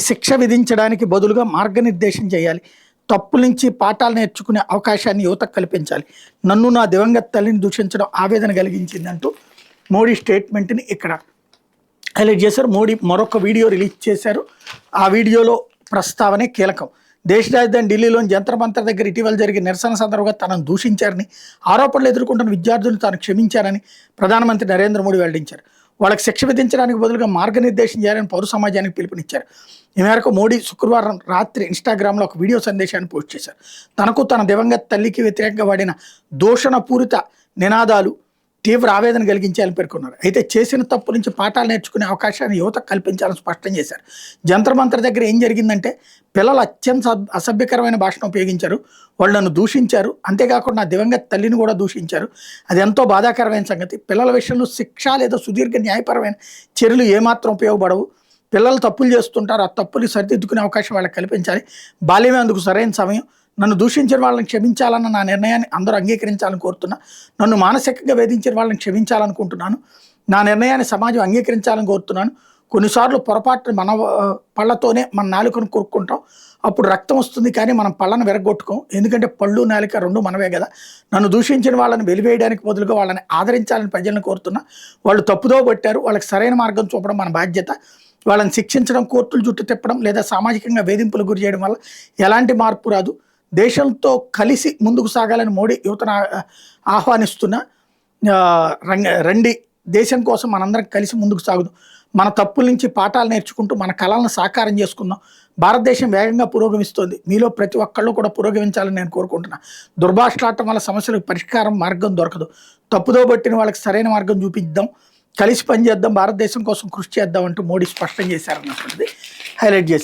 శిక్ష విధించడానికి బదులుగా మార్గనిర్దేశం చేయాలి. తప్పుల నుంచి పాఠాలు నేర్చుకునే అవకాశాన్ని యువతకు కల్పించాలి. నన్ను నా దివంగత తల్లిని దూషించడం ఆవేదన కలిగించిందంటూ మోడీ స్టేట్మెంట్ని ఇక్కడ హైలైట్ చేశారు. మోడీ మరొక వీడియో రిలీజ్ చేశారు. ఆ వీడియోలో ప్రస్తావనే కీలకం. దేశ రాజధాని ఢిల్లీలోని జంతర్ మంతర్ దగ్గర ఇటీవల జరిగిన నిరసన సందర్భంగా తనను దూషించారని, ఆరోపణలు ఎదుర్కొంటున్న విద్యార్థులను తాను క్షమించారని ప్రధానమంత్రి నరేంద్ర మోడీ వెల్లడించారు. వాళ్ళకి శిక్ష విధించడానికి బదులుగా మార్గనిర్దేశం చేయాలని పౌర సమాజానికి పిలుపునిచ్చారు. ఈ మేరకు మోడీ శుక్రవారం రాత్రి ఇన్స్టాగ్రామ్లో ఒక వీడియో సందేశాన్ని పోస్ట్ చేశారు. తనకు తన దివంగత తల్లికి వ్యతిరేకంగా వాడిన దూషణపూరిత నినాదాలు తీవ్ర ఆవేదన కలిగించాలని పేర్కొన్నారు. అయితే చేసిన తప్పు నుంచి పాఠాలు నేర్చుకునే అవకాశాన్ని యువతకు కల్పించాలని స్పష్టం చేశారు. జంతర్ మంతర్ దగ్గర ఏం జరిగిందంటే పిల్లలు అత్యంత అసభ్యకరమైన భాషను ఉపయోగించారు, వాళ్ళు నన్ను దూషించారు. అంతేకాకుండా నా దివంగత తల్లిని కూడా దూషించారు. అది ఎంతో బాధాకరమైన సంగతి. పిల్లల విషయంలో శిక్ష లేదా సుదీర్ఘ న్యాయపరమైన చర్యలు ఏమాత్రం ఉపయోగపడవు. పిల్లలు తప్పులు చేస్తుంటారు, ఆ తప్పులు సరిదిద్దుకునే అవకాశం వాళ్ళకి కల్పించాలి. బాల్యమే అందుకు సరైన సమయం. నన్ను దూషించిన వాళ్ళని క్షమించాలన్న నా నిర్ణయాన్ని అందరూ అంగీకరించాలని కోరుతున్నా. నన్ను మానసికంగా వేధించిన వాళ్ళని క్షమించాలనుకుంటున్నాను. నా నిర్ణయాన్ని సమాజం అంగీకరించాలని కోరుతున్నాను. కొన్నిసార్లు పొరపాటు మన పళ్ళతోనే మన నాలుకను కొరుక్కుంటాం, అప్పుడు రక్తం వస్తుంది, కానీ మనం పళ్ళను విరగొట్టుకోం. ఎందుకంటే పళ్ళు నాలుక రెండు మనవే కదా. నన్ను దూషించిన వాళ్ళని వెలివేయడానికి బదులుగా వాళ్ళని ఆదరించాలని ప్రజలను కోరుతున్నా. వాళ్ళు తప్పుదో పట్టారు, వాళ్ళకి సరైన మార్గం చూపడం మన బాధ్యత. వాళ్ళని శిక్షించడం, కోర్టులు చుట్టూ తిప్పడం లేదా సామాజికంగా వేధింపులు గురి చేయడం వల్ల ఎలాంటి మార్పు రాదు. దేశంతో కలిసి ముందుకు సాగాలని మోడీ యువతను ఆహ్వానిస్తున్న రండి, దేశం కోసం మనందరం కలిసి ముందుకు సాగుదాం. మన తప్పుల నుంచి పాఠాలు నేర్చుకుంటూ మన కళలను సాకారం చేసుకుందాం. భారతదేశం వేగంగా పురోగమిస్తోంది. మీలో ప్రతి ఒక్కళ్ళు కూడా పురోగమించాలని నేను కోరుకుంటున్నా. దుర్భాషలాడటం వల్ల సమస్యలకు పరిష్కారం మార్గం దొరకదు. తప్పుదో పట్టిన వాళ్ళకి సరైన మార్గం చూపిద్దాం, కలిసి పనిచేద్దాం, భారతదేశం కోసం కృషి చేద్దాం అంటూ మోడీ స్పష్టం చేశారన్నటువంటిది హైలైట్ చేశారు.